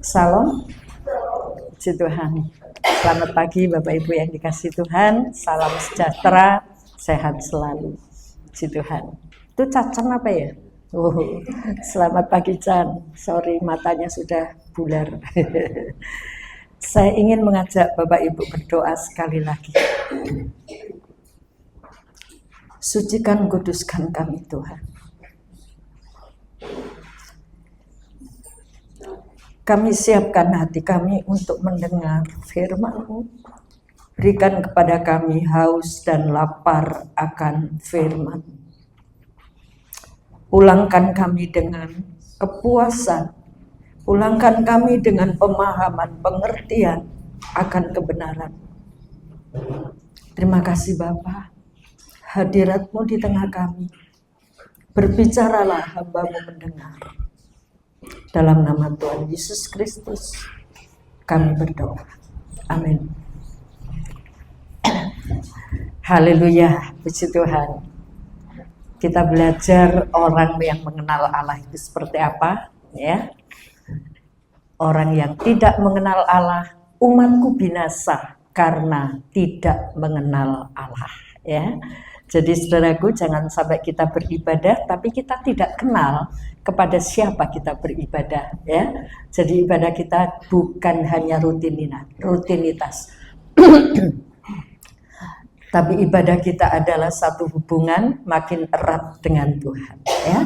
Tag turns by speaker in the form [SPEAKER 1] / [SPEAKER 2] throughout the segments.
[SPEAKER 1] Salam, puji Tuhan. Selamat pagi Bapak Ibu yang dikasih Tuhan. Salam sejahtera, sehat selalu. Puji Tuhan. Itu Cacan apa ya? Selamat pagi Can. Sorry matanya sudah bular. Saya ingin mengajak Bapak Ibu berdoa sekali lagi. Sucikan, kuduskan kami Tuhan. Kami siapkan hati kami untuk mendengar firman-Mu. Berikan kepada kami haus dan lapar akan firman. Pulangkan kami dengan kepuasan. Pulangkan kami dengan pemahaman, pengertian akan kebenaran. Terima kasih Bapa. Hadirat-Mu di tengah kami. Berbicaralah, hamba-Mu mendengar. Dalam nama Tuhan Yesus Kristus kami berdoa. Amin. Haleluya, puji Tuhan. Kita belajar orang yang mengenal Allah itu seperti apa, ya. Orang yang tidak mengenal Allah, umatku binasa karena tidak mengenal Allah, ya. Jadi saudaraku, jangan sampai kita beribadah tapi kita tidak kenal kepada siapa kita beribadah, ya. Jadi ibadah kita bukan hanya rutinitas. Tapi ibadah kita adalah satu hubungan makin erat dengan Tuhan, ya.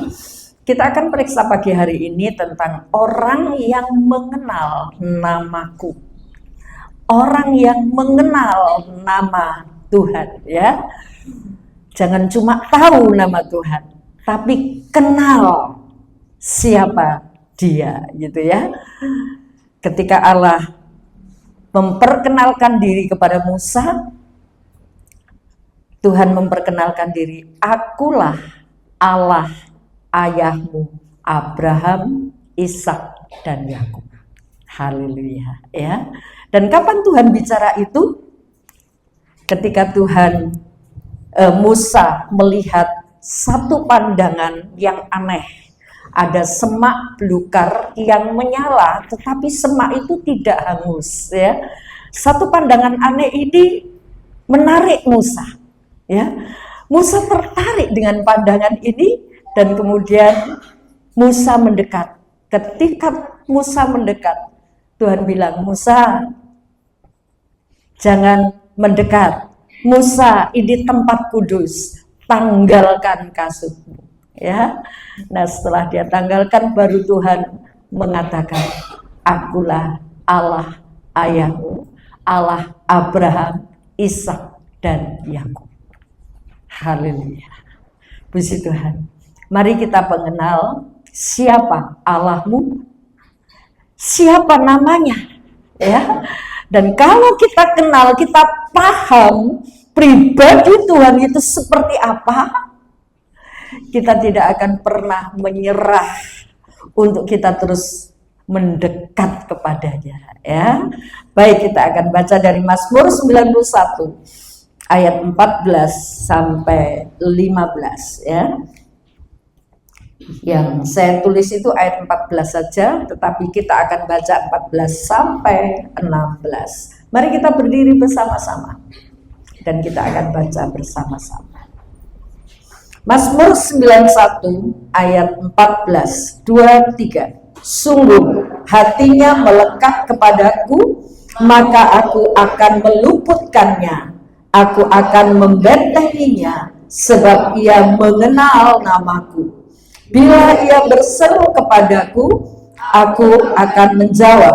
[SPEAKER 1] Kita akan periksa pagi hari ini tentang orang yang mengenal namaku. Orang yang mengenal nama Tuhan, ya. Jangan cuma tahu nama Tuhan, tapi kenal siapa Dia, gitu ya. Ketika Allah memperkenalkan diri kepada Musa, Tuhan memperkenalkan diri, akulah Allah ayahmu Abraham, Ishak dan Yakub. Haleluya, ya. Dan kapan Tuhan bicara itu? Ketika Musa melihat satu pandangan yang aneh. Ada semak belukar yang menyala, tetapi semak itu tidak hangus, ya. Satu pandangan aneh ini menarik Musa, ya. Musa tertarik dengan pandangan ini dan kemudian Musa mendekat. Ketika Musa mendekat, Tuhan bilang, Musa, jangan mendekat. Musa, ini tempat kudus, tanggalkan kasutmu, ya. Nah, setelah dia tanggalkan, baru Tuhan mengatakan, akulah Allah ayahmu, Allah Abraham, Ishak dan Yakub. Haleluya, puji Tuhan. Mari kita mengenal siapa Allahmu, siapa namanya, ya. Dan kalau kita kenal, kita paham pribadi Tuhan itu seperti apa, kita tidak akan pernah menyerah untuk kita terus mendekat kepadanya, ya. Baik, kita akan baca dari Mazmur 91 ayat 14 sampai 15, ya. Yang saya tulis itu ayat 14 saja, tetapi kita akan baca 14 sampai 16. Mari kita berdiri bersama-sama dan kita akan baca bersama-sama. Mazmur 91 ayat 14, 2-3. Sungguh hatinya melekat kepadaku, maka aku akan meluputkannya. Aku akan membentenginya, sebab ia mengenal namaku. Bila ia berseru kepadaku, aku akan menjawab.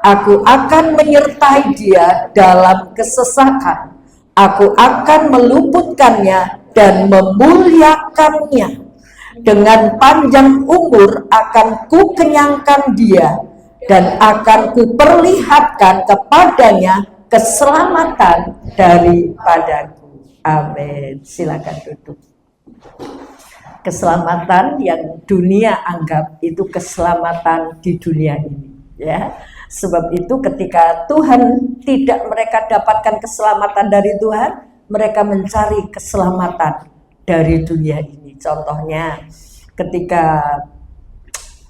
[SPEAKER 1] Aku akan menyertai dia dalam kesesakan. Aku akan meluputkannya dan memuliakannya. Dengan panjang umur akan kukenyangkan dia dan akan kuperlihatkan kepadanya keselamatan daripadaku. Amin. Silakan duduk. Keselamatan yang dunia anggap itu keselamatan di dunia ini, ya. Sebab itu ketika Tuhan tidak mereka dapatkan keselamatan dari Tuhan, mereka mencari keselamatan dari dunia ini. Contohnya ketika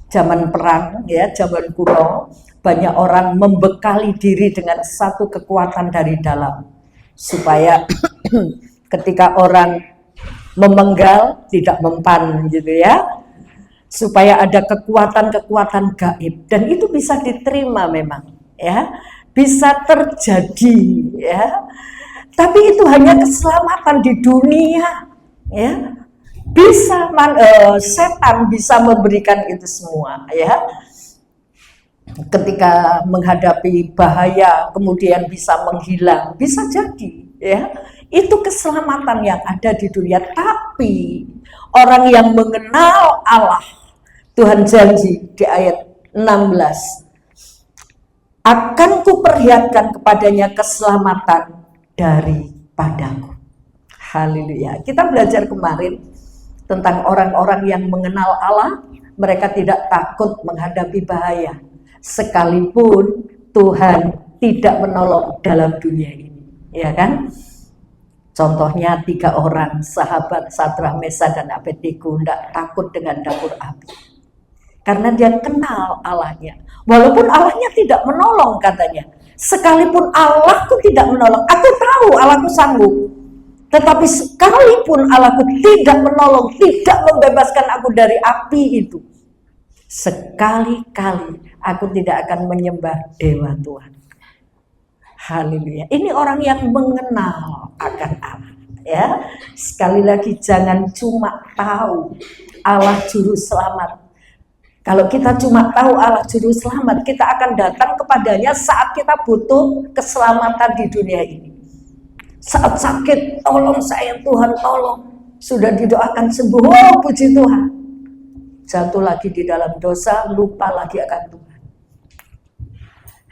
[SPEAKER 1] zaman perang, ya, zaman kuno, banyak orang membekali diri dengan satu kekuatan dari dalam, supaya ketika orang memenggal tidak mempan gitu ya, supaya ada kekuatan-kekuatan gaib, dan itu bisa diterima memang ya, bisa terjadi ya, tapi itu hanya keselamatan di dunia ya. Bisa setan bisa memberikan itu semua ya, ketika menghadapi bahaya kemudian bisa menghilang, bisa jadi ya, itu keselamatan yang ada di dunia. Tapi orang yang mengenal Allah, Tuhan janji di ayat 16, akan kuperlihatkan kepadanya keselamatan daripadaku. Haleluya. Kita belajar kemarin tentang orang-orang yang mengenal Allah, mereka tidak takut menghadapi bahaya, sekalipun Tuhan tidak menolong dalam dunia ini, ya kan? Contohnya 3 orang sahabat Sadrak, Mesak, dan Abednego tidak takut dengan dapur api, karena dia kenal Allahnya. Walaupun Allahnya tidak menolong katanya, sekalipun Allahku tidak menolong, aku tahu Allahku sanggup. Tetapi sekalipun Allahku tidak menolong, tidak membebaskan aku dari api itu, sekali-kali aku tidak akan menyembah dewa Tuhan. Haleluya. Ini orang yang mengenal akan Allah ya. Sekali lagi, jangan cuma tahu Allah juru selamat. Kalau kita cuma tahu Allah juru selamat, kita akan datang kepadanya saat kita butuh keselamatan di dunia ini. Saat sakit, tolong saya Tuhan, tolong. Sudah didoakan sembuh, oh puji Tuhan. Jatuh lagi di dalam dosa, lupa lagi akan Tuhan.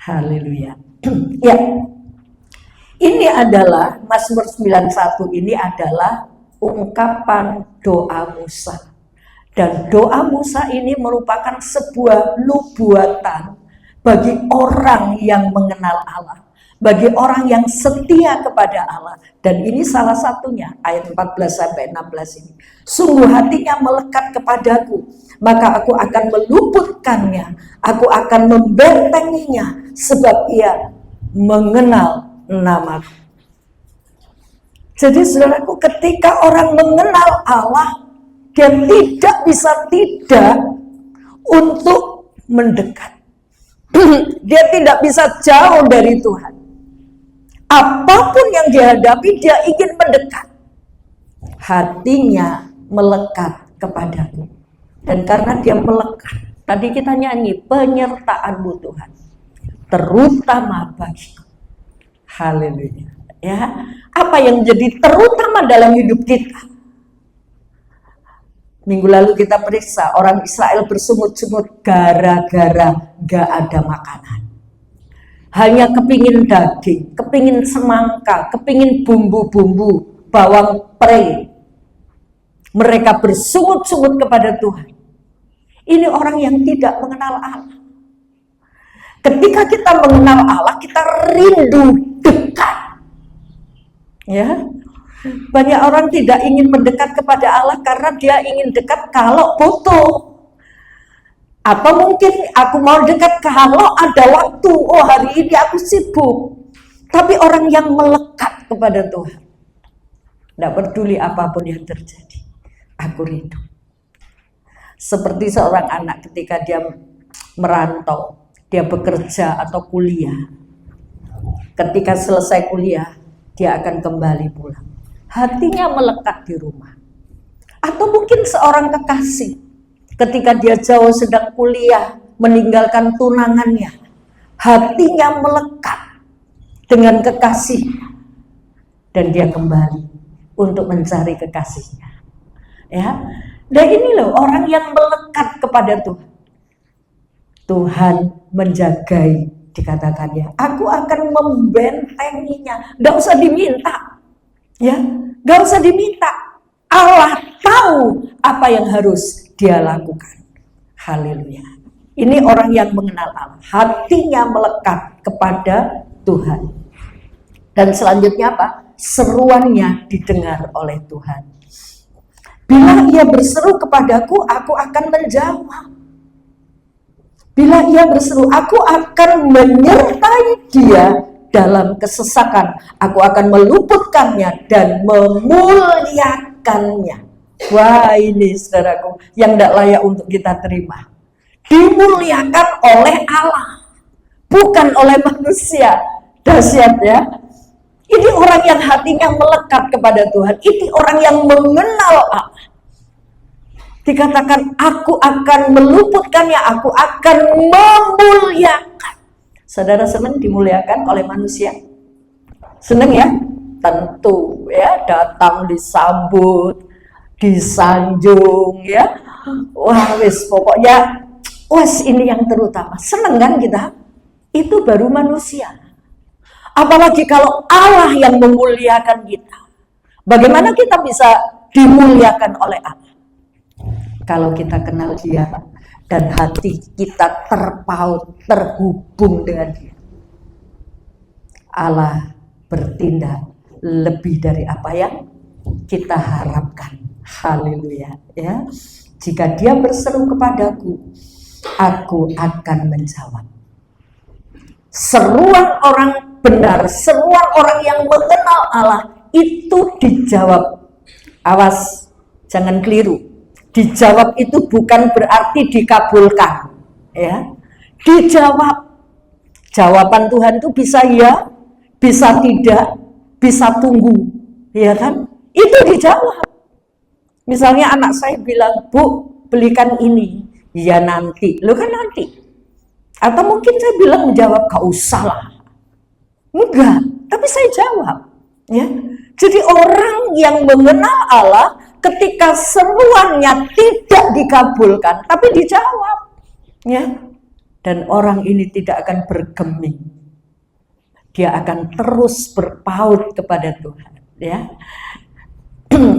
[SPEAKER 1] Haleluya. Ya, ini adalah Mazmur 91, ini adalah ungkapan doa Musa. Dan doa Musa ini merupakan sebuah nubuatan bagi orang yang mengenal Allah, bagi orang yang setia kepada Allah. Dan ini salah satunya, ayat 14-16 ini. Sungguh hatinya melekat kepadaku, maka aku akan meluputkannya, aku akan membentenginya, sebab ia mengenal namaku. Jadi saudaraku, ketika orang mengenal Allah, dia tidak bisa tidak untuk mendekat. Dia tidak bisa jauh dari Tuhan. Apapun yang dihadapi, dia ingin mendekat. Hatinya melekat kepadaku. Dan karena dia melekat, tadi kita nyanyi, penyertaan-Mu Tuhan, terutama bagiku. Haleluya. Ya, apa yang jadi terutama dalam hidup kita? Minggu lalu kita periksa orang Israel bersungut-sungut gara-gara gak ada makanan. Hanya kepingin daging, kepingin semangka, kepingin bumbu-bumbu, bawang pre. Mereka bersungut-sungut kepada Tuhan. Ini orang yang tidak mengenal Allah. Ketika kita mengenal Allah, kita rindu dekat. Ya. Banyak orang tidak ingin mendekat kepada Allah karena dia ingin dekat kalau butuh. Atau mungkin aku mau dekat kalau ada waktu. Oh, hari ini aku sibuk. Tapi orang yang melekat kepada Tuhan, tidak peduli apapun yang terjadi, aku rindu. Seperti seorang anak ketika dia merantau, dia bekerja atau kuliah. Ketika selesai kuliah, dia akan kembali pulang. Hatinya melekat di rumah. Atau mungkin seorang kekasih, ketika dia jauh sedang kuliah, meninggalkan tunangannya, hatinya melekat dengan kekasih, dan dia kembali untuk mencari kekasihnya. Ya, dan ini loh orang yang melekat kepada Tuhan. Tuhan menjagai, dikatakannya, aku akan membentenginya. Gak usah diminta. Ya, gak usah diminta. Allah tahu apa yang harus dia lakukan. Haleluya. Ini orang yang mengenal Allah, hatinya melekat kepada Tuhan. Dan selanjutnya apa? Seruannya didengar oleh Tuhan. Bila ia berseru kepadaku, aku akan menjawab. Bila ia berseru, aku akan menyertai dia dalam kesesakan. Aku akan meluputkannya dan memuliakannya. Wah, ini saudaraku yang tidak layak untuk kita terima. Dimuliakan oleh Allah, bukan oleh manusia. Dahsyat ya. Ini orang yang hatinya melekat kepada Tuhan. Ini orang yang mengenal Allah. Dikatakan, aku akan meluputkannya, aku akan memuliakan. Saudara senang dimuliakan oleh manusia? Senang ya? Tentu ya, datang disambut, disanjung ya. Wah, wis pokoknya wes ini yang terutama. Senang kan kita? Itu baru manusia. Apalagi kalau Allah yang memuliakan kita. Bagaimana kita bisa dimuliakan oleh Allah? Kalau kita kenal dia dan hati kita terpaut, terhubung dengan dia. Allah bertindak lebih dari apa yang kita harapkan. Haleluya ya. Jika dia berseru kepadaku, aku akan menjawab. Seruan orang benar, seruan orang yang mengenal Allah itu dijawab. Awas, jangan keliru. Dijawab itu bukan berarti dikabulkan, ya. Dijawab. Jawaban Tuhan itu bisa ya, bisa tidak, bisa tunggu, ya kan? Itu dijawab. Misalnya anak saya bilang, Bu, belikan ini, ya nanti, lo kan nanti. Atau mungkin saya bilang menjawab, gak usah lah. Enggak, tapi saya jawab, ya. Jadi orang yang mengenal Allah, ketika seruannya tidak dikabulkan, tapi dijawab, ya. Dan orang ini tidak akan bergeming. Dia akan terus berpaut kepada Tuhan, ya.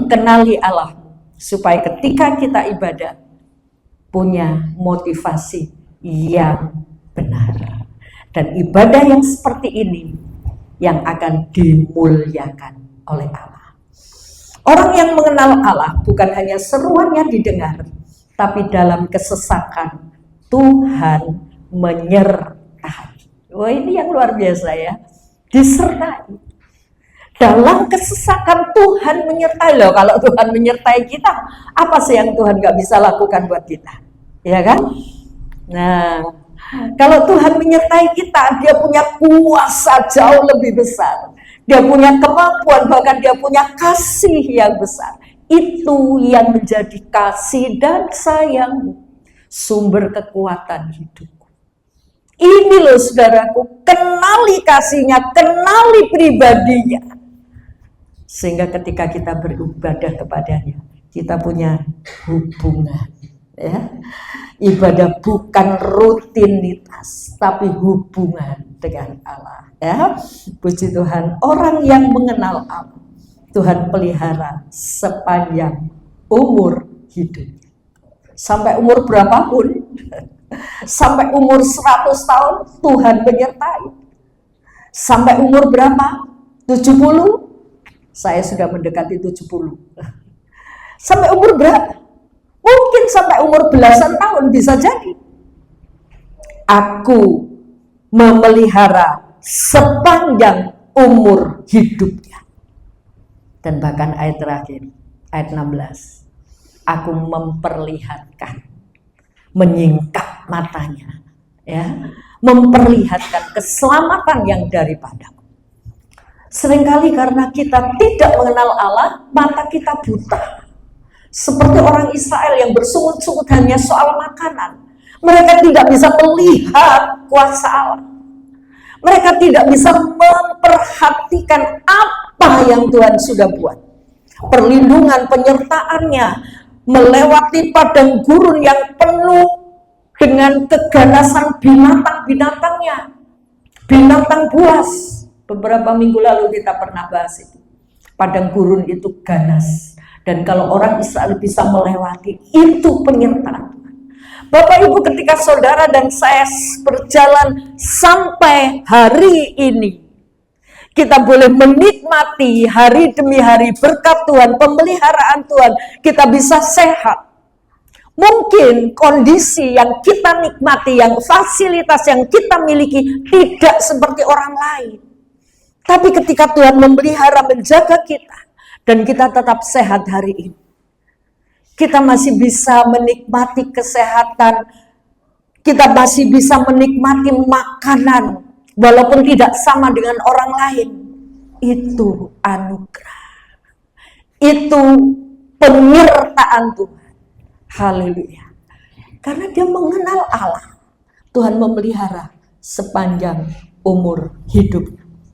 [SPEAKER 1] Kenali Allah supaya ketika kita ibadah punya motivasi yang benar. Dan ibadah yang seperti ini yang akan dimuliakan oleh Allah. Orang yang mengenal Allah bukan hanya seruannya didengar, tapi dalam kesesakan Tuhan menyertai. Wah, ini yang luar biasa ya. Disertai. Dalam kesesakan Tuhan menyertai. Loh, kalau Tuhan menyertai kita, apa sih yang Tuhan gak bisa lakukan buat kita? Ya kan? Nah, kalau Tuhan menyertai kita, dia punya kuasa jauh lebih besar. Dia punya kemampuan, bahkan dia punya kasih yang besar. Itu yang menjadi kasih dan sayang, sumber kekuatan hidupku. Ini loh saudaraku, kenali kasihnya, kenali pribadinya. Sehingga ketika kita beribadah kepadanya, kita punya hubungan. Ya. Ibadah bukan rutinitas, tapi hubungan dengan Allah. Ya, puji Tuhan. Orang yang mengenal Allah, Tuhan pelihara sepanjang umur hidup. Sampai umur berapapun, sampai umur 100 tahun Tuhan menyertai. Sampai umur berapa? 70? Saya sudah mendekati 70. Sampai umur berapa? Mungkin sampai umur belasan tahun bisa jadi. Aku memelihara sepanjang umur hidupnya. Dan bahkan ayat terakhir, ayat 16. Aku memperlihatkan, menyingkap matanya, ya, memperlihatkan keselamatan yang daripadaku. Seringkali karena kita tidak mengenal Allah, mata kita buta. Seperti orang Israel yang bersungut-sungut hanya soal makanan. Mereka tidak bisa melihat kuasa Allah. Mereka tidak bisa memperhatikan apa yang Tuhan sudah buat. Perlindungan, penyertaannya, melewati padang gurun yang penuh dengan keganasan binatang-binatangnya. Binatang buas. Beberapa minggu lalu kita pernah bahas itu. Padang gurun itu ganas. Dan kalau orang Israel bisa melewati, itu penyertaan Tuhan. Bapak Ibu, ketika saudara dan saya berjalan sampai hari ini, kita boleh menikmati hari demi hari berkat Tuhan, pemeliharaan Tuhan, kita bisa sehat. Mungkin kondisi yang kita nikmati, yang fasilitas yang kita miliki tidak seperti orang lain. Tapi ketika Tuhan memelihara, menjaga kita, dan kita tetap sehat hari ini, kita masih bisa menikmati kesehatan, kita masih bisa menikmati makanan, walaupun tidak sama dengan orang lain. Itu anugerah. Itu penyertaan Tuhan. Haleluya. Karena dia mengenal Allah. Tuhan memelihara sepanjang umur hidup.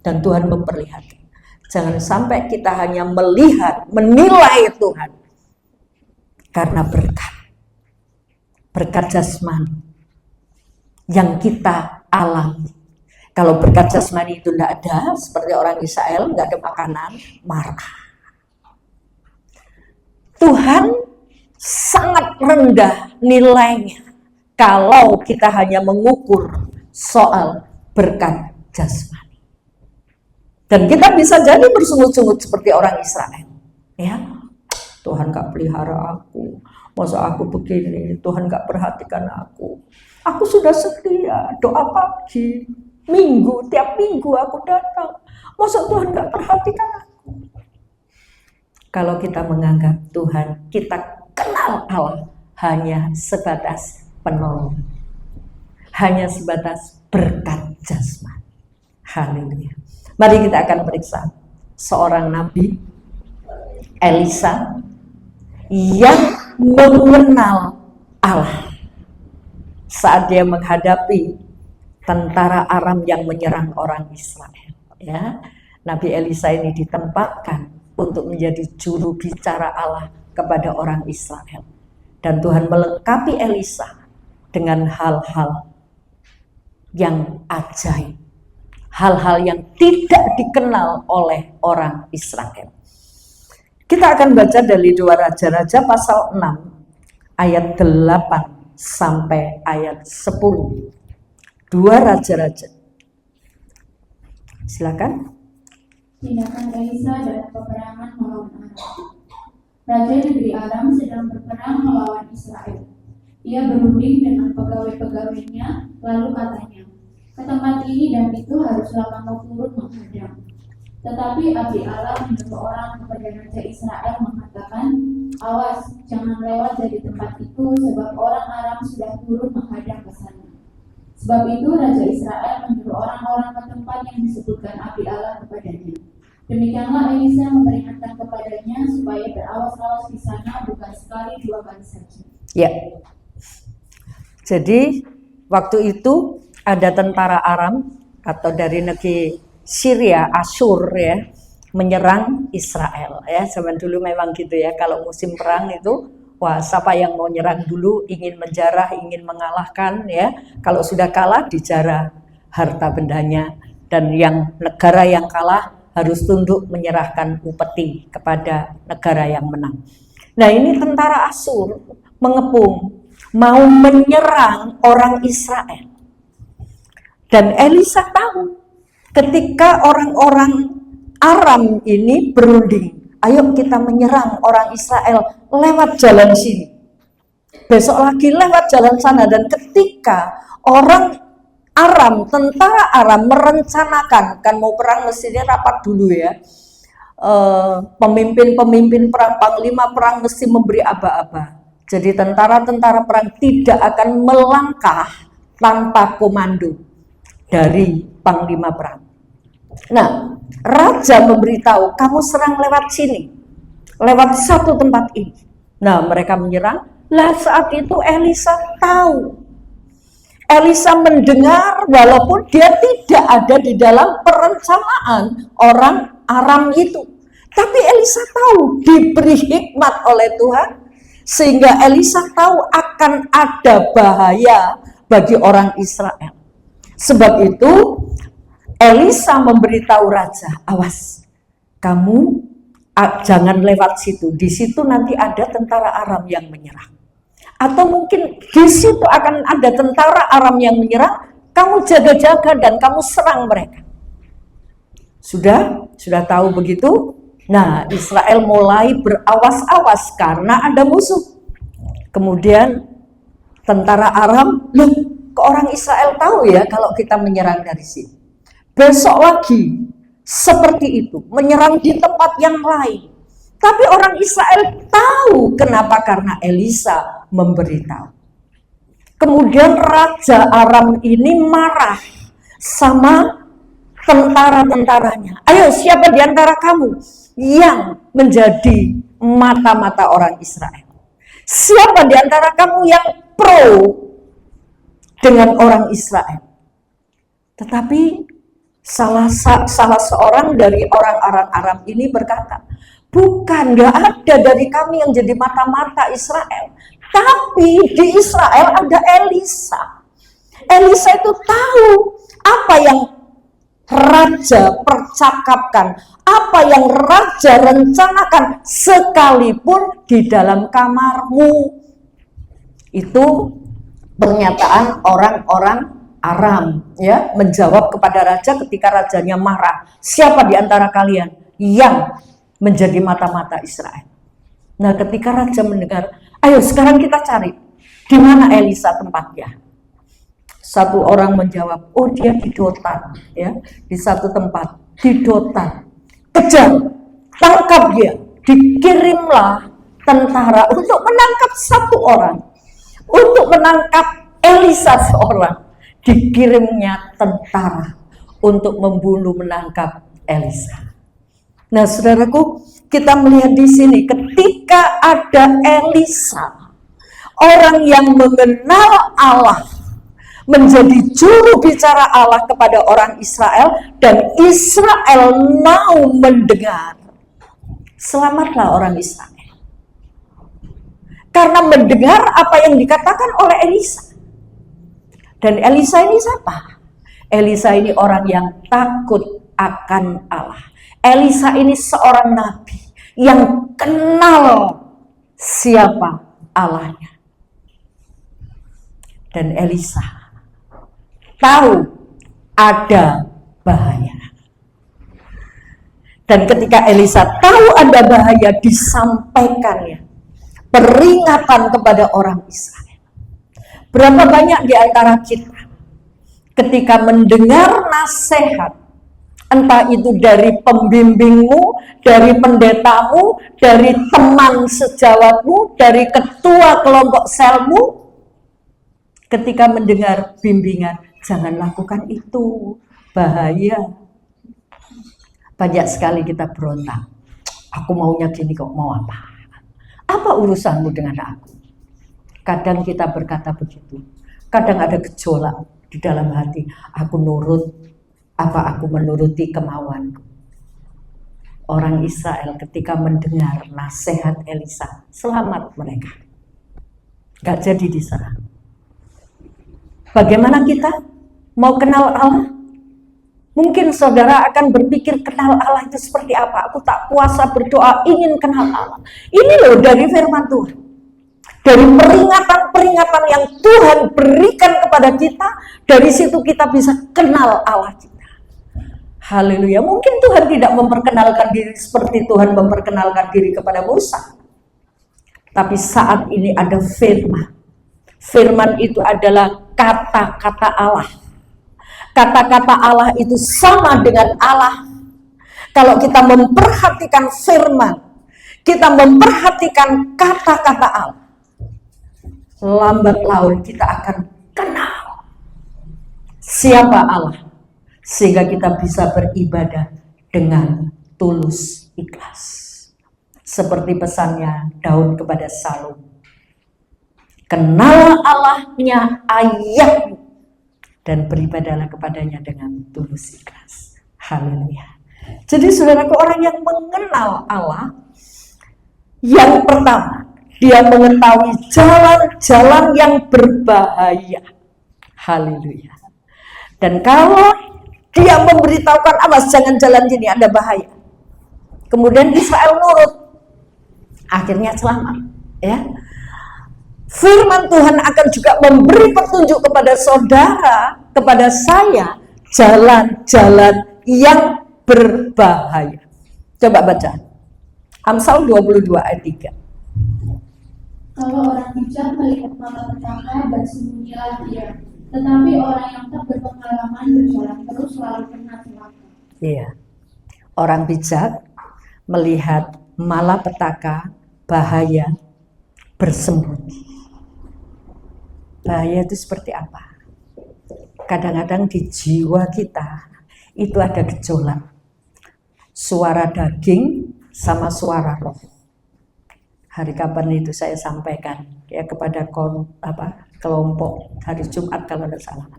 [SPEAKER 1] Dan Tuhan memperlihatkan. Jangan sampai kita hanya melihat, menilai Tuhan. Karena berkat. Berkat jasmani. Yang kita alami. Kalau berkat jasmani itu tidak ada, seperti orang Israel, nggak ada makanan, marah. Tuhan sangat rendah nilainya kalau kita hanya mengukur soal berkat jasmani. Dan kita bisa jadi bersungut-sungut seperti orang Israel. Ya, Tuhan gak pelihara aku, masa aku begini, Tuhan gak perhatikan aku. Aku sudah setia, doa pagi, minggu, tiap minggu aku datang, masa Tuhan gak perhatikan aku. Kalau kita menganggap Tuhan, kita kenal Allah hanya sebatas penolong, hanya sebatas berkat jasmani. Haleluya. Mari kita akan periksa seorang nabi, Elisa, yang mengenal Allah saat dia menghadapi tentara Aram yang menyerang orang Israel. Ya, Nabi Elisa ini ditempatkan untuk menjadi juru bicara Allah kepada orang Israel. Dan Tuhan melengkapi Elisa dengan hal-hal yang ajaib. Hal-hal yang tidak dikenal oleh orang Israel. Kita akan baca dari 2 Raja-Raja pasal 6 ayat 8 sampai ayat 10. 2 Raja-Raja. Silakan.
[SPEAKER 2] Tindakan Elisa dalam peperangan melawan Aram. Raja negeri Aram sedang berperang melawan Israel. Ia berunding dengan pegawai-pegawainya, lalu katanya, ke tempat ini dan itu haruslah kamu turun menghadang. Tetapi abdi Allah menyuruh orang kepada Raja Israel mengatakan, awas, jangan lewat dari tempat itu, sebab orang Aram sudah turun menghadang ke sana. Sebab itu Raja Israel menyuruh orang-orang ke tempat yang disebutkan abdi Allah kepadanya. Demikianlah Elisa memperingatkan kepadanya supaya berawas-awas di sana, bukan sekali 2 kali saja.
[SPEAKER 1] Ya. Jadi waktu itu ada tentara Aram atau dari negeri Syria, Asyur ya, menyerang Israel ya. Zaman dulu memang gitu ya, kalau musim perang itu wah, siapa yang mau nyerang dulu, ingin menjarah, ingin mengalahkan ya. Kalau sudah kalah dijarah harta bendanya, dan yang negara yang kalah harus tunduk menyerahkan upeti kepada negara yang menang. Nah, ini tentara Asyur mengepung, mau menyerang orang Israel. Dan Elisa tahu ketika orang-orang Aram ini berunding, ayo kita menyerang orang Israel lewat jalan sini, besok lagi lewat jalan sana. Dan ketika orang Aram, tentara Aram merencanakan, kan mau perang mestinya rapat dulu ya, pemimpin-pemimpin perang, panglima perang mesti memberi aba-aba. Jadi tentara-tentara perang tidak akan melangkah tanpa komando dari panglima perang. Nah, raja memberitahu, kamu serang lewat sini, lewat satu tempat ini. Nah, mereka menyerang. Lah saat itu Elisa tahu. Elisa mendengar walaupun dia tidak ada di dalam perencanaan orang Aram itu. Tapi Elisa tahu, diberi hikmat oleh Tuhan, sehingga Elisa tahu akan ada bahaya bagi orang Israel. Sebab itu Elisa memberitahu raja, awas, kamu jangan lewat situ. Di situ nanti ada tentara Aram yang menyerang. Atau mungkin di situ akan ada tentara Aram yang menyerang, kamu jaga-jaga dan kamu serang mereka. Sudah tahu begitu? Nah, Israel mulai berawas-awas karena ada musuh. Kemudian tentara Aram, loh ke orang Israel tahu ya kalau kita menyerang dari sini. Besok lagi seperti itu, menyerang di tempat yang lain. Tapi orang Israel tahu kenapa, karena Elisa memberitahu. Kemudian Raja Aram ini marah sama tentara-tentaranya. Ayo, siapa di antara kamu yang menjadi mata-mata orang Israel? Siapa di antara kamu yang pro dengan orang Israel? Tetapi salah seorang dari orang Aram ini berkata, bukan, gak ada dari kami yang jadi mata-mata Israel. Tapi di Israel ada Elisa. Elisa itu tahu apa yang raja percakapkan, apa yang raja rencanakan, sekalipun di dalam kamarmu. Itu pernyataan orang-orang Aram, ya, menjawab kepada raja ketika rajanya marah. Siapa di antara kalian yang menjadi mata-mata Israel? Nah, ketika raja mendengar, ayo sekarang kita cari di mana Elisa tempatnya. Satu orang menjawab, oh dia di Dotan, ya, di satu tempat di Dotan. Kejar, tangkap dia. Dikirimlah tentara untuk menangkap satu orang, untuk menangkap Elisa seorang. Dikirimnya tentara untuk membunuh, menangkap Elisa. Nah, saudaraku, kita melihat di sini ketika ada Elisa, orang yang mengenal Allah, menjadi juru bicara Allah kepada orang Israel, dan Israel mau mendengar. Selamatlah orang Israel, karena mendengar apa yang dikatakan oleh Elisa. Dan Elisa ini siapa? Elisa ini orang yang takut akan Allah. Elisa ini seorang nabi yang kenal siapa Allahnya. Dan Elisa tahu ada bahaya. Dan ketika Elisa tahu ada bahaya, disampaikannya peringatan kepada orang Israel. Berapa banyak di antara kita ketika mendengar nasihat, entah itu dari pembimbingmu, dari pendetamu, dari teman sejawatmu, dari ketua kelompok selmu, ketika mendengar bimbingan, jangan lakukan itu, bahaya. Banyak sekali kita berontak. Aku maunya gini kok, mau apa? Apa urusanmu dengan aku? Kadang kita berkata begitu. Kadang ada gejolak di dalam hati. Aku nurut, apa aku menuruti kemauanku? Orang Israel ketika mendengar nasihat Elisa, selamat mereka. Gak jadi diserang. Bagaimana kita mau kenal Allah? Mungkin saudara akan berpikir kenal Allah itu seperti apa? Aku tak puasa berdoa ingin kenal Allah. Ini loh dari firman Tuhan. Dari peringatan-peringatan yang Tuhan berikan kepada kita, dari situ kita bisa kenal Allah kita. Haleluya. Mungkin Tuhan tidak memperkenalkan diri seperti Tuhan memperkenalkan diri kepada Musa. Tapi saat ini ada firman. Firman itu adalah kata-kata Allah. Kata-kata Allah itu sama dengan Allah. Kalau kita memperhatikan firman, kita memperhatikan kata-kata Allah, lambat laun kita akan kenal siapa Allah, sehingga kita bisa beribadah dengan tulus ikhlas. Seperti pesannya Daud kepada Salom, kenal Allahnya ayahmu dan beribadahlah kepadanya dengan tulus ikhlas. Haleluya. Jadi saudaraku, orang yang mengenal Allah, yang pertama, dia mengetahui jalan-jalan yang berbahaya. Haleluya. Dan kalau dia memberitahukan, awas jangan jalan sini, ada bahaya. Kemudian Israel nurut, akhirnya selamat. Ya, firman Tuhan akan juga memberi petunjuk kepada saudara, kepada saya, jalan-jalan yang berbahaya. Coba baca Amsal 22 ayat 3.
[SPEAKER 2] Kalau orang bijak melihat malapetaka, bersembunyilah dia. Tetapi orang yang tak berpengalaman berjalan terus selalu kena celaka.
[SPEAKER 1] Iya. Orang bijak melihat malapetaka, bahaya, bersembunyi. Bahaya itu seperti apa? Kadang-kadang di jiwa kita itu ada gejolak. Suara daging sama suara roh. Hari kapan itu saya sampaikan ya kepada kelompok hari Jumat kalau tidak salah.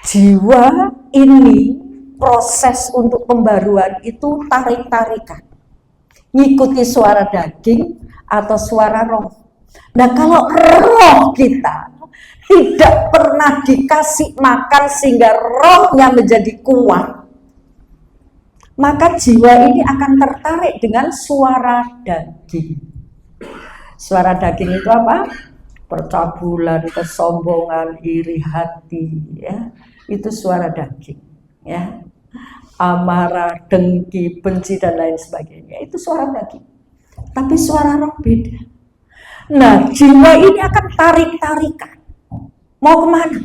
[SPEAKER 1] Jiwa ini proses untuk pembaruan itu tarik-tarikan. Ngikuti suara daging atau suara roh. Nah kalau roh kita tidak pernah dikasih makan sehingga rohnya menjadi kuat, maka jiwa ini akan tertarik dengan suara daging. Suara daging itu apa? Percabulan, kesombongan, iri hati, ya. Itu suara daging, ya. Amarah, dengki, benci dan lain sebagainya. Itu suara daging. Tapi suara roh beda. Nah, jiwa ini akan tarik-tarikan. Mau kemana?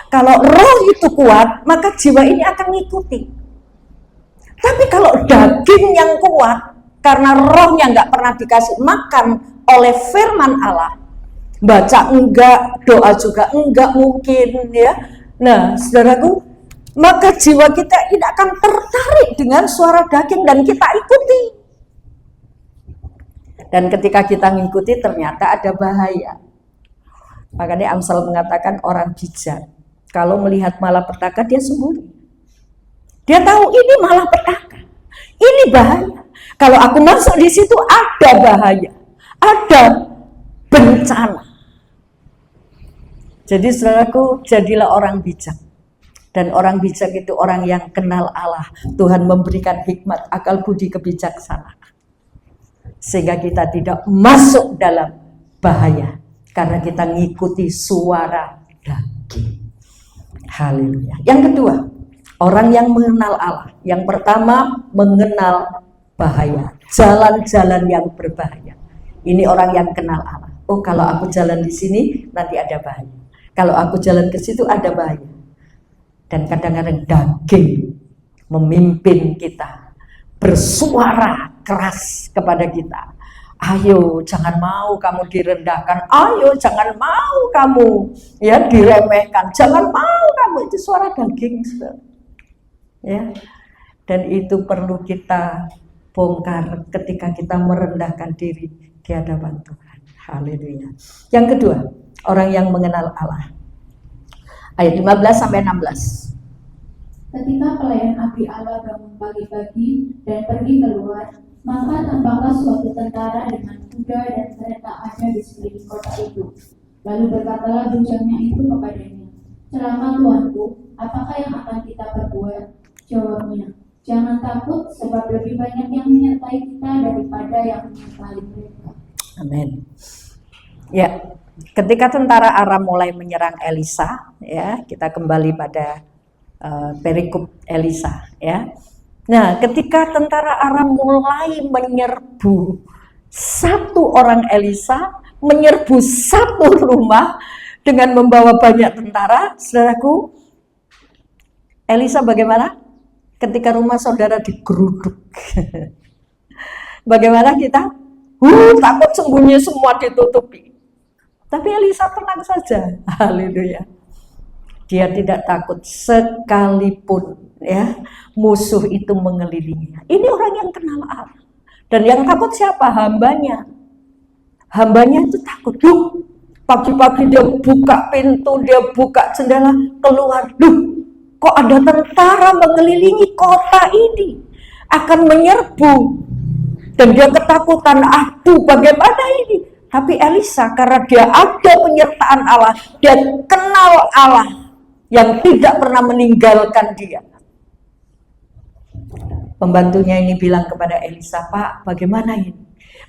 [SPEAKER 1] Kalau roh itu kuat, maka jiwa ini akan ngikuti. Tapi kalau daging yang kuat, karena rohnya nggak pernah dikasih makan oleh firman Allah, baca enggak, doa juga enggak mungkin, ya. Nah, saudaraku, maka jiwa kita tidak akan tertarik dengan suara daging dan kita ikuti. Dan ketika kita mengikuti ternyata ada bahaya. Makanya Amsal mengatakan orang bijak kalau melihat malapetaka dia sembunyi. Dia tahu ini malapetaka, ini bahaya. Kalau aku masuk di situ ada bahaya, ada bencana. Jadi saudaraku, jadilah orang bijak. Dan orang bijak itu orang yang kenal Allah. Tuhan memberikan hikmat, akal budi, kebijaksanaan. Sehingga kita tidak masuk dalam bahaya. Karena kita ngikuti suara daging. Haleluya. Yang kedua, orang yang mengenal Allah. Yang pertama, mengenal bahaya. Jalan-jalan yang berbahaya. Ini orang yang kenal Allah. Oh, kalau aku jalan di sini, nanti ada bahaya. Kalau aku jalan ke situ, ada bahaya. Dan kadang-kadang daging memimpin kita. Bersuara keras kepada kita. Ayo, jangan mau kamu direndahkan. Ayo, jangan mau kamu ya diremehkan. Jangan mau kamu, itu suara daging, saudara. Ya. Dan itu perlu kita bongkar ketika kita merendahkan diri di hadapan Tuhan. Haleluya. Yang kedua, orang yang mengenal Allah. Ayat 15 sampai 16.
[SPEAKER 2] Ketika pelayan abdi Allah bangun pagi-pagi dan pergi keluar, maka tampaklah suatu tentara dengan kuda dan kereta ada di sekeliling kota itu. Lalu berkatalah bujangnya itu kepadanya, "Celaka tuanku, apakah yang akan kita perbuat?" Jawabnya, "Jangan takut, sebab lebih banyak yang menyertai kita daripada yang menyertai mereka." Amin.
[SPEAKER 1] Ya, ketika tentara Aram mulai menyerang Elisa, ya, kita kembali pada perikop Elisa, ya. Nah, ketika tentara Aram mulai menyerbu satu orang Elisa, menyerbu satu rumah dengan membawa banyak tentara, saudaraku, Elisa bagaimana? Ketika rumah saudara digeruduk, bagaimana kita? Takut sembunyi semua ditutupi. Tapi Elisa tenang saja, haleluya. Dia tidak takut sekalipun ya musuh itu mengelilinginya. Ini orang yang kenal Allah. Dan yang takut siapa? Hambanya. Hambanya itu takut. Pagi-pagi dia buka pintu, dia buka jendela, keluar. Kok ada tentara mengelilingi kota ini? Akan menyerbu. Dan dia ketakutan, aduh bagaimana ini? Tapi Elisa karena dia ada penyertaan Allah, dia kenal Allah yang tidak pernah meninggalkan dia. Pembantunya ini bilang kepada Elisa, "Pak, bagaimana ini?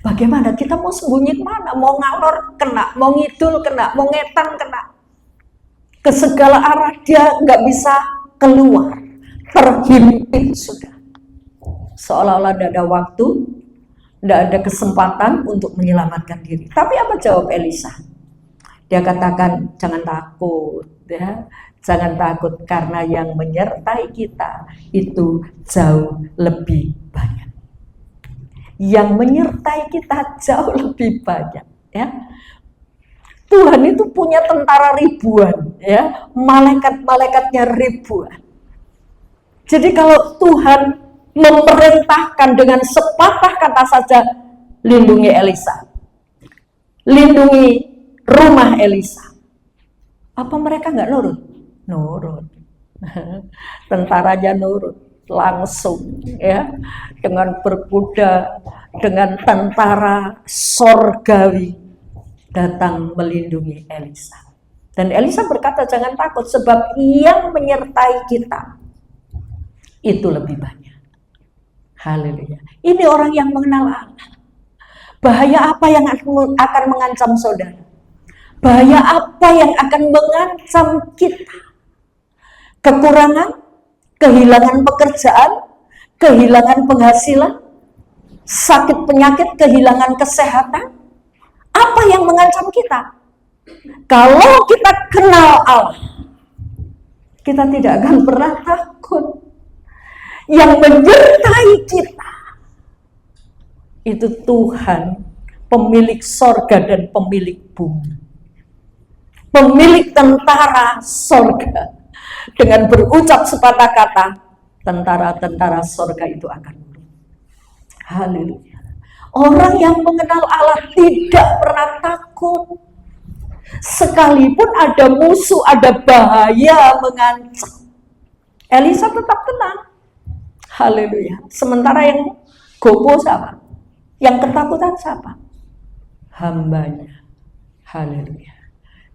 [SPEAKER 1] Bagaimana? Kita mau sembunyi kemana? Mau ngalor kena, mau ngidul kena, mau ngetan kena. Ke segala arah dia nggak bisa keluar, terhimpit sudah. Seolah-olah tidak ada waktu, Tidak ada kesempatan untuk menyelamatkan diri. Tapi apa jawab Elisa? Dia katakan, jangan takut, ya, jangan takut karena yang menyertai kita itu jauh lebih banyak. Yang menyertai kita jauh lebih banyak, ya. Tuhan itu punya tentara ribuan, ya, malaikat-malaikatnya ribuan. Jadi kalau Tuhan memerintahkan dengan sepatah kata saja, lindungi Elisa, lindungi rumah Elisa, apa mereka nggak nurut? Nurut. Tentaranya nurut langsung, ya, dengan berkuda, dengan tentara sorgawi datang melindungi Elisa. Dan Elisa berkata, jangan takut sebab yang menyertai kita itu lebih banyak. Haleluya. Ini orang yang mengenal Allah. Bahaya apa yang akan mengancam saudara? Bahaya apa yang akan mengancam kita? Kekurangan, kehilangan pekerjaan, kehilangan penghasilan, sakit penyakit, kehilangan kesehatan. Apa yang mengancam kita? Kalau kita kenal Allah, kita tidak akan pernah takut. Yang menyertai kita itu Tuhan, pemilik sorga dan pemilik bumi, pemilik tentara sorga. Dengan berucap sepatah kata, tentara-tentara sorga itu akan turun. Haleluya. Orang yang mengenal Allah tidak pernah takut. Sekalipun ada musuh, ada bahaya mengancam, Elisa tetap tenang. Haleluya. Sementara yang gopo siapa? Yang ketakutan siapa? Hambanya. Haleluya.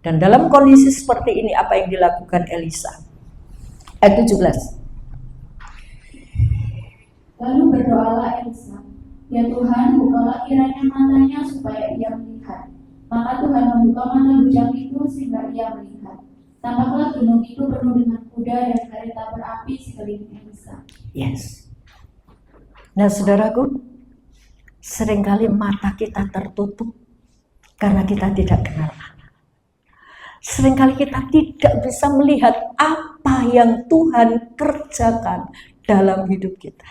[SPEAKER 1] Dan dalam kondisi seperti ini apa yang dilakukan Elisa? Ayat 17.
[SPEAKER 2] Lalu berdoalah Elisa, ya Tuhan, bukalah kiranya matanya supaya ia melihat. Maka Tuhan membuka mata bujang itu sehingga ia melihat. Tampaklah gunung itu penuh dengan kuda dan kereta berapi sekeliling Elisa.
[SPEAKER 1] Yes. Nah, saudaraku, seringkali mata kita tertutup karena kita tidak kenal Allah. Seringkali kita tidak bisa melihat apa yang Tuhan kerjakan dalam hidup kita.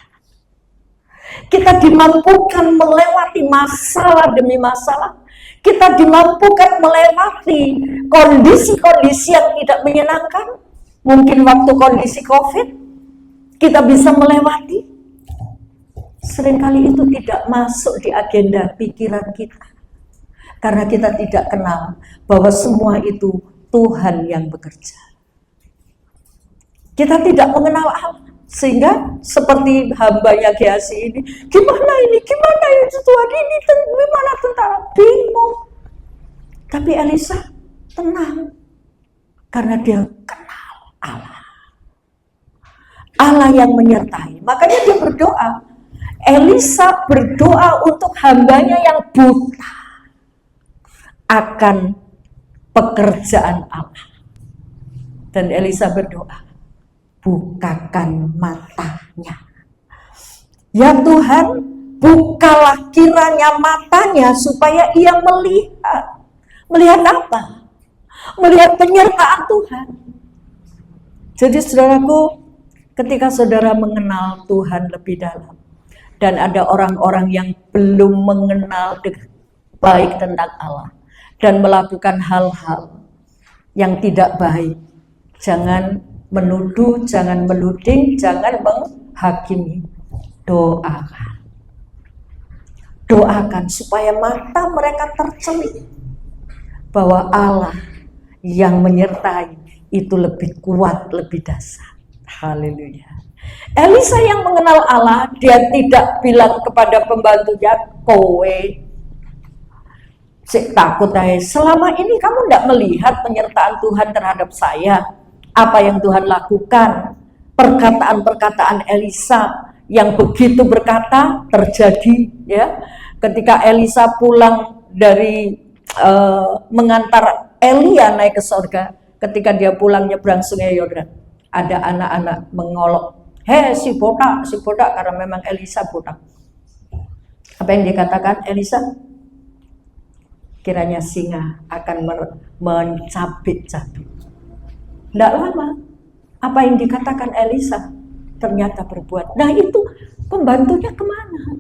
[SPEAKER 1] Kita dimampukan melewati masalah demi masalah. Kita dimampukan melewati kondisi-kondisi yang tidak menyenangkan. Mungkin waktu kondisi COVID, kita bisa melewati. Seringkali itu tidak masuk di agenda pikiran kita. Karena kita tidak kenal bahwa semua itu Tuhan yang bekerja. Kita tidak mengenal Allah. Sehingga seperti hambanya Gehazi ini, gimana ini itu Tuhan ini, gimana tentara, bingung. Tapi Elisa tenang. Karena dia kenal Allah. Allah yang menyertai. Makanya dia berdoa. Elisa berdoa untuk hambanya yang buta akan pekerjaan Allah. Dan Elisa berdoa, bukakan matanya. Ya Tuhan, bukalah kiranya matanya supaya ia melihat. Melihat apa? Melihat penyertaan Tuhan. Jadi saudaraku, ketika saudara mengenal Tuhan lebih dalam, dan ada orang-orang yang belum mengenal baik tentang Allah, dan melakukan hal-hal yang tidak baik, jangan menuduh, jangan menuding, jangan menghakimi. Doakan. Doakan supaya mata mereka tercelik bahwa Allah yang menyertai itu lebih kuat, lebih dahsyat. Haleluya. Elisa yang mengenal Allah, dia tidak bilang kepada pembantunya, kowe takut aja. Selama ini kamu tidak melihat penyertaan Tuhan terhadap saya. Apa yang Tuhan lakukan, perkataan-perkataan Elisa yang begitu berkata terjadi, ya. Ketika Elisa pulang dari mengantar Elia naik ke sorga, ketika dia pulang nyebrang sungai Yordan, ada anak-anak mengolok, hei si botak, karena memang Elisa botak. Apa yang dikatakan Elisa? Kiranya singa akan mencabik-cabik. Tidak lama, apa yang dikatakan Elisa ternyata berbuat. Nah itu pembantunya kemana?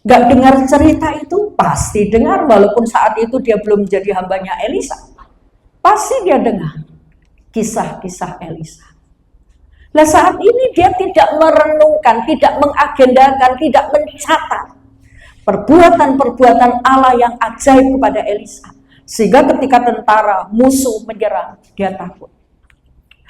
[SPEAKER 1] Gak dengar cerita itu? Pasti dengar, walaupun saat itu dia belum jadi hambanya Elisa. Pasti dia dengar kisah-kisah Elisa. Nah saat ini dia tidak merenungkan, tidak mengagendakan, tidak mencatat perbuatan-perbuatan Allah yang ajaib kepada Elisa. Sehingga ketika tentara musuh menyerang, dia takut.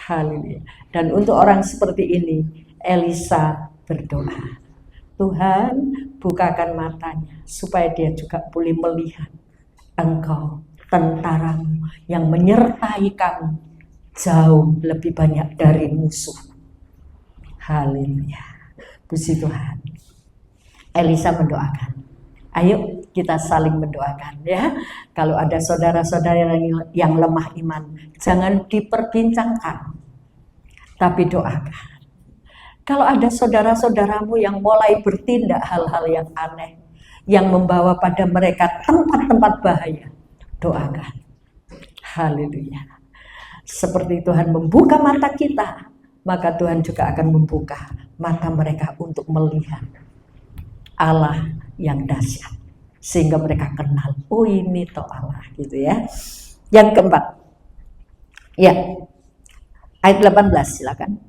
[SPEAKER 1] Haleluya. Dan untuk orang seperti ini, Elisa berdoa. Tuhan, bukakan matanya supaya dia juga boleh melihat Engkau, tentaramu yang menyertai kami jauh lebih banyak dari musuh. Haleluya. Puji Tuhan. Elisa mendoakan. Ayo kita saling mendoakan ya. Kalau ada saudara-saudara yang lemah iman, jangan diperbincangkan, tapi doakan. Kalau ada saudara-saudaramu yang mulai bertindak hal-hal yang aneh, yang membawa pada mereka tempat-tempat bahaya, doakan. Haleluya. Seperti Tuhan membuka mata kita, maka Tuhan juga akan membuka mata mereka untuk melihat Allah yang dahsyat. Sehingga mereka kenal, oh ini toh Allah gitu ya. Yang keempat, ya, ayat 18 silakan.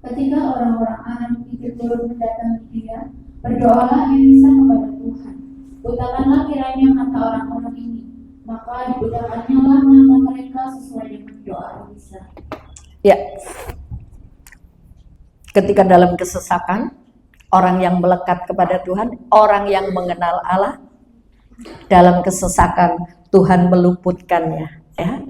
[SPEAKER 2] Ketika orang-orang Aram itu turun mendatangi dia, berdoalah Elisa kepada Tuhan. Butakanlah kiranya mata orang-orang ini, maka dibutakannya mata mereka sesuai dengan doa Elisa.
[SPEAKER 1] Ya, ketika dalam kesesakan, orang yang melekat kepada Tuhan, orang yang mengenal Allah, dalam kesesakan Tuhan meluputkannya. Ya,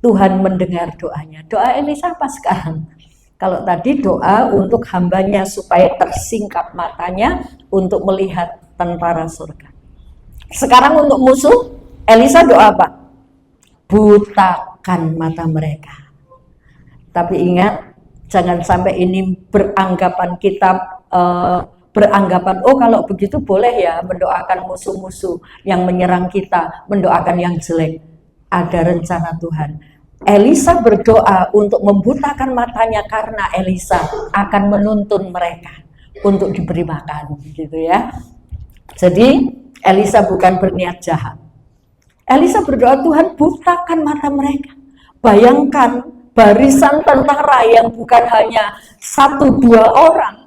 [SPEAKER 1] Tuhan mendengar doanya. Doa Elisa apa sekarang? Kalau tadi doa untuk hambanya supaya tersingkap matanya untuk melihat tentara surga. Sekarang untuk musuh, Elisa doa apa? Butakan mata mereka. Tapi ingat, jangan sampai ini beranggapan kita beranggapan, oh kalau begitu boleh ya mendoakan musuh-musuh yang menyerang kita, mendoakan yang jelek. Ada rencana Tuhan. Elisa berdoa untuk membutakan matanya karena Elisa akan menuntun mereka untuk diberi makan, gitu ya. Jadi Elisa bukan berniat jahat. Elisa berdoa, Tuhan butakan mata mereka. Bayangkan barisan tentara yang bukan hanya 1-2 orang,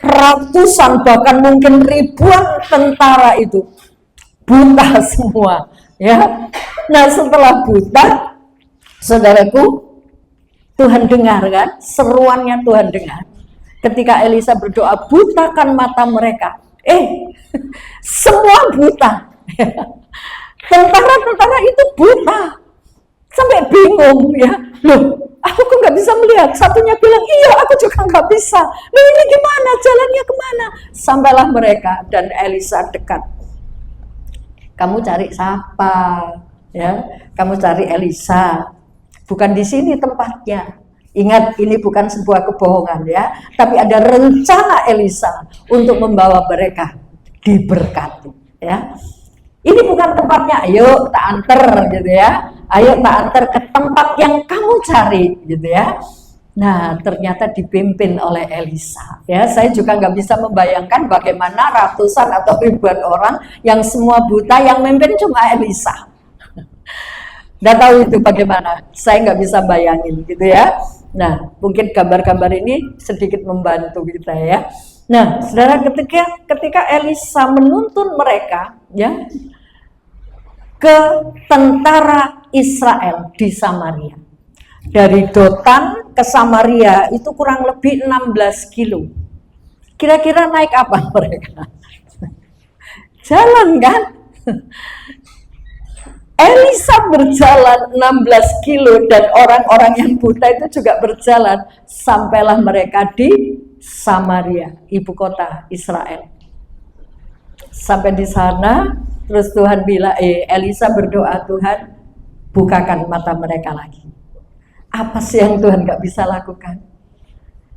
[SPEAKER 1] ratusan bahkan mungkin ribuan tentara itu buta semua, ya. Nah setelah buta, saudaraku, Tuhan dengar kan, seruannya Tuhan dengar. Ketika Elisa berdoa, butakan mata mereka. Semua buta. Tentara-tentara itu buta. Sampai bingung ya. Loh, aku kok nggak bisa melihat? Satunya bilang, iya aku juga nggak bisa. Loh ini gimana? Jalannya kemana? Sampailah mereka dan Elisa dekat. Kamu cari siapa? Ya, kamu cari Elisa. Bukan di sini tempatnya. Ingat, ini bukan sebuah kebohongan ya, tapi ada rencana Elisa untuk membawa mereka diberkati ya. Ini bukan tempatnya, ayo tak anter gitu ya. Ayo tak anter ke tempat yang kamu cari gitu ya. Nah, ternyata dipimpin oleh Elisa ya. Saya juga nggak bisa membayangkan bagaimana ratusan atau ribuan orang yang semua buta, yang memimpin cuma Elisa. Nggak tahu itu bagaimana, saya nggak bisa bayangin gitu ya. Nah, mungkin gambar-gambar ini sedikit membantu kita ya. Nah, saudara, ketika Elisa menuntun mereka ya ke tentara Israel di Samaria. Dari Dotan ke Samaria itu kurang lebih 16 kilo. Kira-kira naik apa mereka? Jalan kan? Elisa berjalan 16 kilo dan orang-orang yang buta itu juga berjalan. Sampailah mereka di Samaria, ibu kota Israel. Sampai di sana, terus Tuhan bilang, Elisa berdoa, Tuhan bukakan mata mereka lagi. Apa sih yang Tuhan gak bisa lakukan?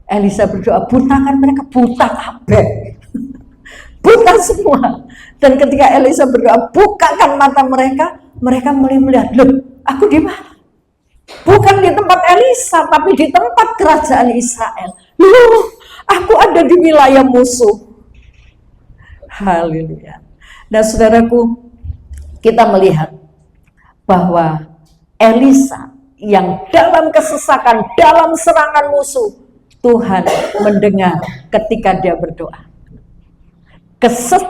[SPEAKER 1] Elisa berdoa, butakan mereka, buta kabeh. buta semua. Dan ketika Elisa berdoa, bukakan mata mereka, mereka mulai melihat, loh, aku di mana? Bukan di tempat Elisa, tapi di tempat kerajaan Israel. Loh, aku ada di wilayah musuh. Haleluya. Nah, saudaraku, kita melihat bahwa Elisa yang dalam kesesakan, dalam serangan musuh, Tuhan mendengar ketika dia berdoa.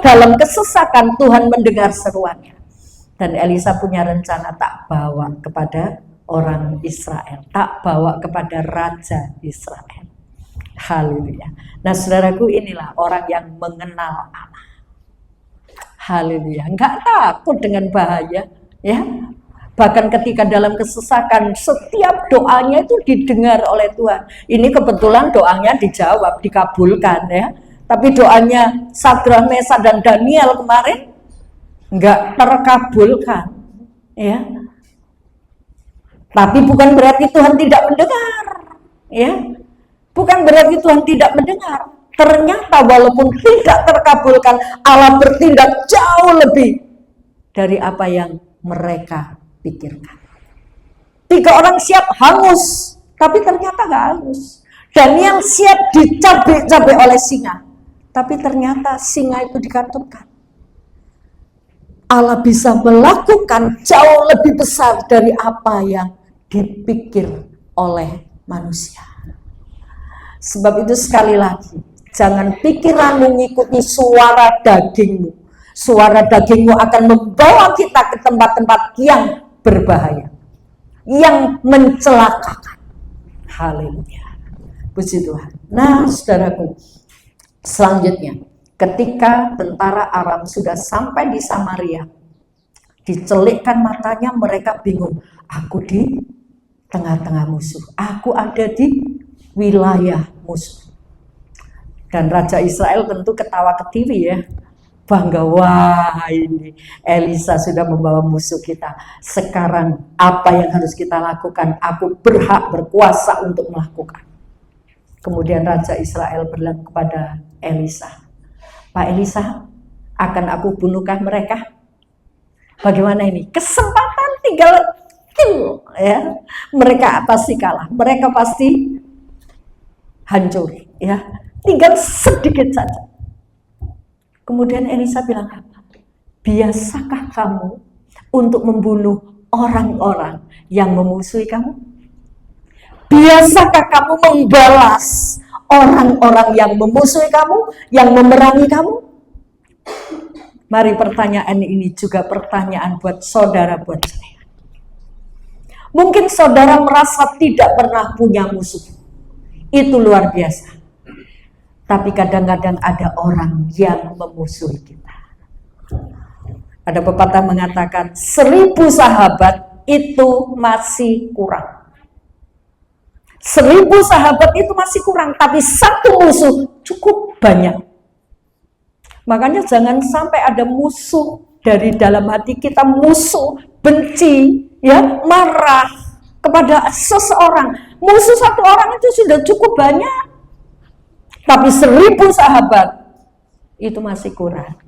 [SPEAKER 1] Dalam kesesakan Tuhan mendengar seruannya. Dan Elisa punya rencana, tak bawa kepada orang Israel, tak bawa kepada raja Israel. Haleluya. Nah, saudaraku, inilah orang yang mengenal Allah. Haleluya. Enggak takut dengan bahaya, ya. Bahkan ketika dalam kesesakan, setiap doanya itu didengar oleh Tuhan. Ini kebetulan doanya dijawab, dikabulkan, ya. Tapi doanya Sadrak, Mesak, dan Daniel kemarin enggak terkabulkan, ya. Tapi bukan berarti Tuhan tidak mendengar, ya. Bukan berarti Tuhan tidak mendengar. Ternyata walaupun tidak terkabulkan, Allah bertindak jauh lebih dari apa yang mereka pikirkan. 3 orang siap hangus, tapi ternyata gak hangus. Daniel siap dicabik-cabik oleh singa, tapi ternyata singa itu dikantongkan. Allah bisa melakukan jauh lebih besar dari apa yang dipikir oleh manusia. Sebab itu sekali lagi, jangan pikiranmu mengikuti suara dagingmu. Suara dagingmu akan membawa kita ke tempat-tempat yang berbahaya, yang mencelakakan. Haleluya. Puji Tuhan. Nah, saudaraku, selanjutnya, ketika tentara Aram sudah sampai di Samaria, dicelikkan matanya, mereka bingung. Aku di tengah-tengah musuh. Aku ada di wilayah musuh. Dan Raja Israel tentu ketawa ketiwi, ya. Bangga, wah ini Elisa sudah membawa musuh kita. Sekarang apa yang harus kita lakukan? Aku berhak, berkuasa untuk melakukan. Kemudian Raja Israel bilang kepada Elisa, Pak Elisa, akan aku bunuhkah mereka? Bagaimana ini? Kesempatan tinggal ya. Mereka pasti kalah, mereka pasti hancur, ya. Tinggal sedikit saja. Kemudian Elisa bilang apa? Biasakah kamu untuk membunuh orang-orang yang memusuhi kamu? Biasakah kamu membalas orang-orang yang memusuhi kamu, yang memerangi kamu? Mari pertanyaan ini juga pertanyaan buat saudara, buat saya. Mungkin saudara merasa tidak pernah punya musuh. Itu luar biasa. Tapi kadang-kadang ada orang yang memusuhi kita. Ada pepatah mengatakan 1000 sahabat itu masih kurang. 1000 sahabat itu masih kurang, tapi 1 musuh cukup banyak. Makanya jangan sampai ada musuh dari dalam hati kita, musuh, benci, ya, marah kepada seseorang. Musuh 1 orang itu sudah cukup banyak. Tapi 1000 sahabat itu masih kurang.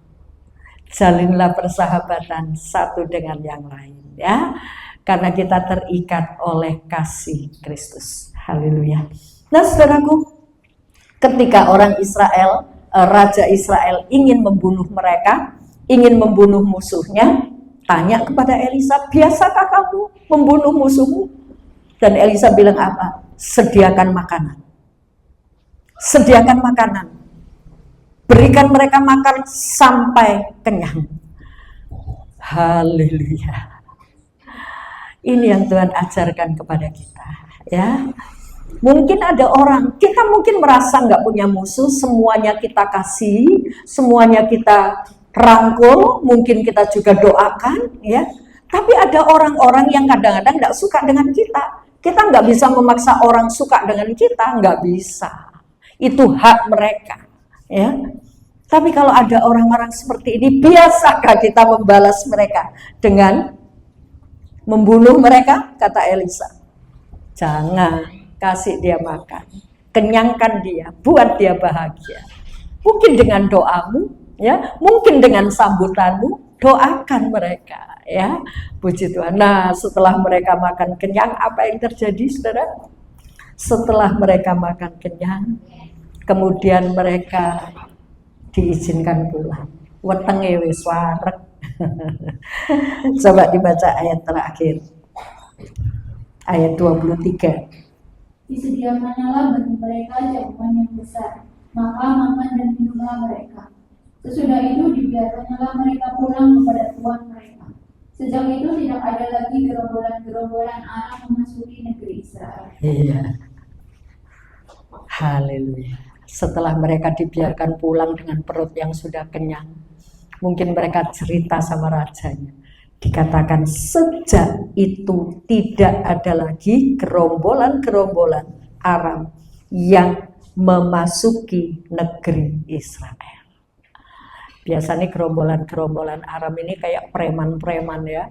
[SPEAKER 1] Jalinlah persahabatan satu dengan yang lain, ya. Karena kita terikat oleh kasih Kristus. Haleluya. Nah, saudaraku, ketika orang Israel, Raja Israel ingin membunuh mereka, ingin membunuh musuhnya, tanya kepada Elisa, biasakah kamu membunuh musuhmu? Dan Elisa bilang apa? Sediakan makanan. Sediakan makanan, berikan mereka makan sampai kenyang. Haleluya. Ini yang Tuhan ajarkan kepada kita, ya. Mungkin ada orang, kita mungkin merasa nggak punya musuh, semuanya kita kasih, semuanya kita rangkul, mungkin kita juga doakan, ya. Tapi ada orang-orang yang kadang-kadang nggak suka dengan kita. Kita nggak bisa memaksa orang suka dengan kita, nggak bisa. Itu hak mereka, ya. Tapi kalau ada orang-orang seperti ini, biasakah kita membalas mereka dengan membunuh mereka? Kata Elisa, jangan, kasih dia makan, kenyangkan dia, buat dia bahagia. Mungkin dengan doamu, Ya, mungkin dengan sambutanmu doakan mereka, ya. Puji Tuhan. Nah, setelah mereka makan kenyang, apa yang terjadi, Saudara? Setelah mereka makan kenyang, kemudian mereka diizinkan pulang. Wetenge wis wareg. Coba dibaca ayat terakhir. Ayat 23.
[SPEAKER 2] Disediakanlah bagi mereka jamuan yang besar, maka makan dan minumlah mereka. Sesudah itu dibiarkanlah mereka pulang kepada tuan mereka. Sejak itu tidak ada lagi gerombolan-gerombolan Aram memasuki negeri Israel.
[SPEAKER 1] Iya. Haleluya. Setelah mereka dibiarkan pulang dengan perut yang sudah kenyang, mungkin mereka cerita sama rajanya. Dikatakan sejak itu tidak ada lagi gerombolan-gerombolan Aram yang memasuki negeri Israel. Biasanya gerombolan-gerombolan Aram ini kayak preman-preman, ya,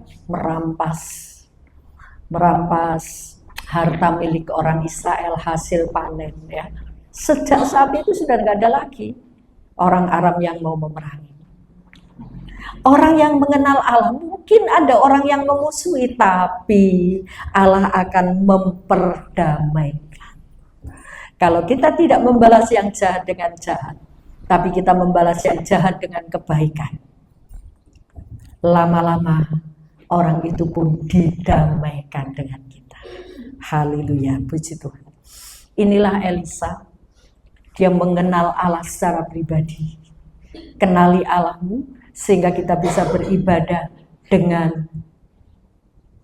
[SPEAKER 1] merampas harta milik orang Israel hasil panen, ya. Sejak saat itu sudah nggak ada lagi orang Aram yang mau memerangi. Orang yang mengenal Allah, mungkin ada orang yang memusuhi, tapi Allah akan memperdamaikan. Kalau kita tidak membalas yang jahat dengan jahat, tapi kita membalas yang jahat dengan kebaikan, lama-lama orang itu pun didamaikan dengan kita. Haleluya, puji Tuhan. Inilah Elisa, dia mengenal Allah secara pribadi. Kenali Allahmu sehingga kita bisa beribadah dengan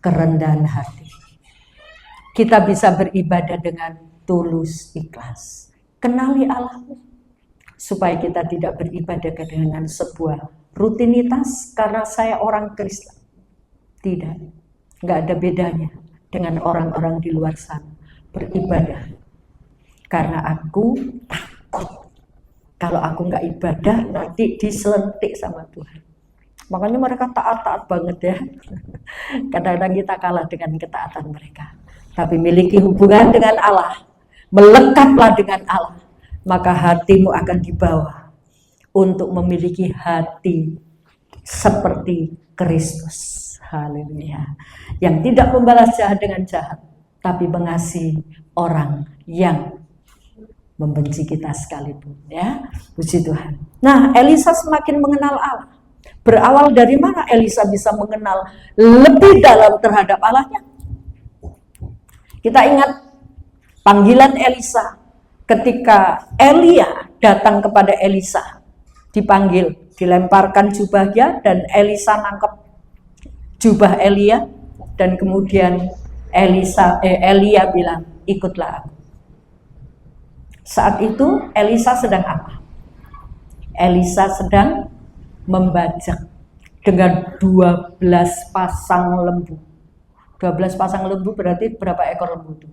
[SPEAKER 1] kerendahan hati. Kita bisa beribadah dengan tulus, ikhlas. Kenali Allahmu supaya kita tidak beribadah dengan sebuah rutinitas karena saya orang Kristen. Tidak, nggak ada bedanya dengan orang-orang di luar sana beribadah karena aku takut kalau aku nggak ibadah nanti diselentik sama Tuhan. Makanya mereka taat-taat banget, ya. Kadang-kadang kita kalah dengan ketaatan mereka. Tapi miliki hubungan dengan Allah, melekatlah dengan Allah, maka hatimu akan dibawa untuk memiliki hati seperti Kristus. Haleluya. Yang tidak membalas jahat dengan jahat, tapi mengasihi orang yang membenci kita sekalipun, ya. Puji Tuhan. Nah, Elisa semakin mengenal Allah. Berawal dari mana Elisa bisa mengenal lebih dalam terhadap Allahnya? Kita ingat panggilan Elisa ketika Elia datang kepada Elisa, dipanggil, dilemparkan jubahnya dan Elisa nangkep jubah Elia dan kemudian Elia bilang, ikutlah aku. Saat itu Elisa sedang apa? Elisa sedang membajak dengan 12 pasang lembu. 12 pasang lembu berarti berapa ekor lembu itu?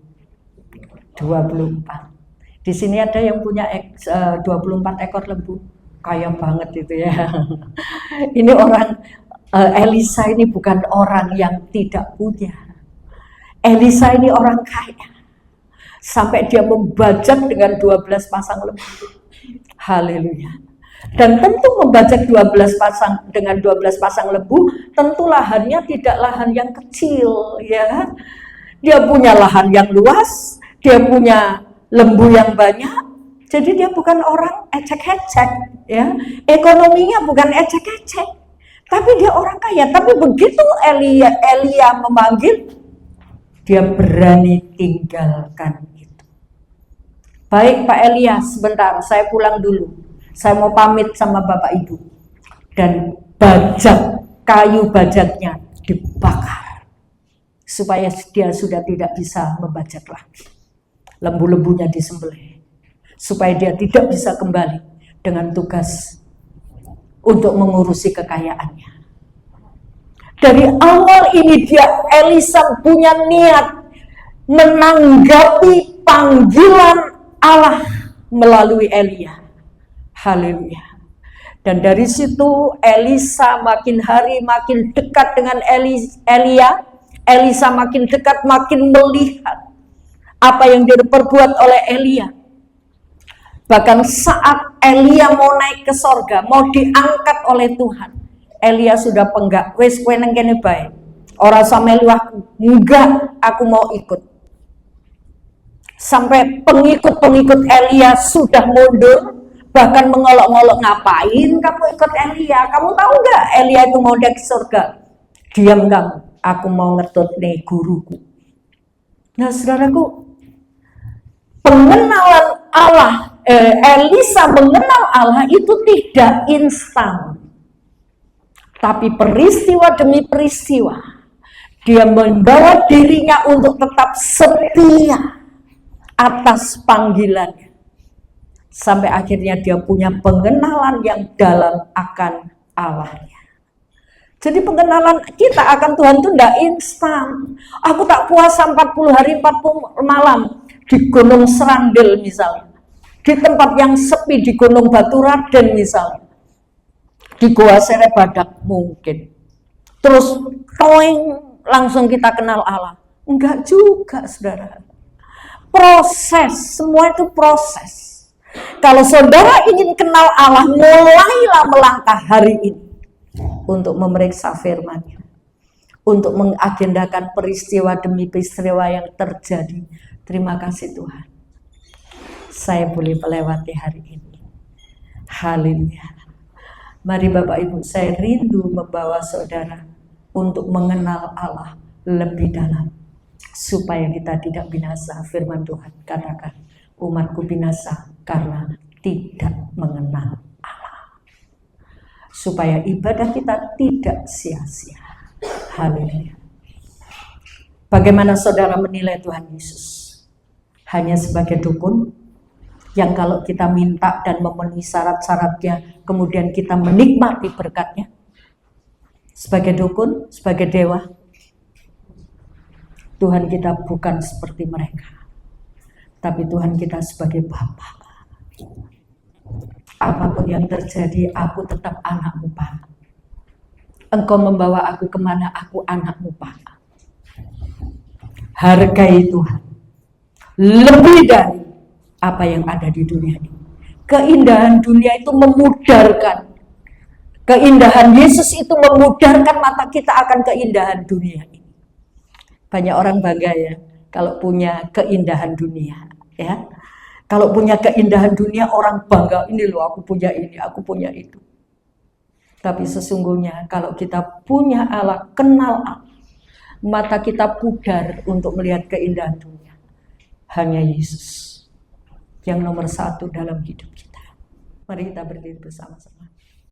[SPEAKER 1] 24. Di sini ada yang punya 24 ekor lembu. Kaya banget itu, ya. Ini orang Elisa ini bukan orang yang tidak punya. Elisa ini orang kaya. Sampai dia membajak dengan 12 pasang lembu. Haleluya. Dan tentu membajak 12 pasang dengan 12 pasang lembu, tentu lahannya tidak lahan yang kecil, ya. Dia punya lahan yang luas, dia punya lembu yang banyak. Jadi dia bukan orang ecek-ecek, ya. Ekonominya bukan ecek-ecek. Tapi dia orang kaya. Tapi begitu Elia memanggil, dia berani tinggalkan itu. Baik Pak Elia, sebentar saya pulang dulu. Saya mau pamit sama Bapak Ibu. Dan kayu bajaknya dibakar. Supaya dia sudah tidak bisa membajak lagi. Lembu-lembunya disembelih. Supaya dia tidak bisa kembali dengan tugas untuk mengurusi kekayaannya. Dari awal ini Elisa punya niat menanggapi panggilan Allah melalui Elia. Haleluya. Dan dari situ Elisa makin hari makin dekat dengan Elia. Elisa makin dekat, makin melihat apa yang diperbuat oleh Elia. Bahkan saat Elia mau naik ke sorga, mau diangkat oleh Tuhan. Elia sudah penggak, wes kowe nang kene bae. Ora sampe liwahku. Enggak, aku mau ikut. Sampai pengikut-pengikut Elia sudah mundur, bahkan mengolok-ngolok, ngapain kamu ikut Elia? Kamu tahu nggak Elia itu mau naik ke surga? Diam kamu, aku mau ngetut nih guruku. Nah saudaraku, pengenalan Allah, Elisa mengenal Allah itu tidak instan, tapi peristiwa demi peristiwa dia membawa dirinya untuk tetap setia atas panggilannya, sampai akhirnya dia punya pengenalan yang dalam akan Allahnya. Jadi pengenalan kita akan Tuhan itu tidak instan. Aku tak puasa 40 hari 40 malam di Gunung Serandil misalnya, di tempat yang sepi di Gunung Batu Raden misalnya, di Goa Serebadak mungkin. Terus toing langsung kita kenal Allah. Enggak juga, saudara. Proses, semua itu proses. Kalau saudara ingin kenal Allah, mulailah melangkah hari ini untuk memeriksa firman-Nya, untuk mengagendakan peristiwa demi peristiwa yang terjadi. Terima kasih Tuhan, saya boleh melewati hari ini. Haleluya. Mari Bapak Ibu, saya rindu membawa saudara untuk mengenal Allah lebih dalam, supaya kita tidak binasa. Firman Tuhan katakan, umatku binasa karena tidak mengenal Allah. Supaya ibadah kita tidak sia-sia. Haleluya. Bagaimana saudara menilai Tuhan Yesus? Hanya sebagai dukun yang kalau kita minta dan memenuhi syarat-syaratnya, kemudian kita menikmati berkatnya? Sebagai dukun, sebagai dewa? Tuhan kita bukan seperti mereka, tapi Tuhan kita sebagai Bapa. Apapun yang terjadi, aku tetap anakmu, Pak. Engkau membawa aku kemana, aku anakmu, Pak. Hargai Tuhan lebih dari apa yang ada di dunia ini. Keindahan dunia itu memudarkan. Keindahan Yesus itu memudarkan mata kita akan keindahan dunia ini. Banyak orang bangga ya kalau punya keindahan dunia, ya. Kalau punya keindahan dunia, orang bangga, ini loh aku punya ini, aku punya itu. Tapi sesungguhnya kalau kita punya Allah, kenal Allah, mata kita pudar untuk melihat keindahan dunia. Hanya Yesus yang nomor 1 dalam hidup kita. Mari kita berdiri bersama-sama.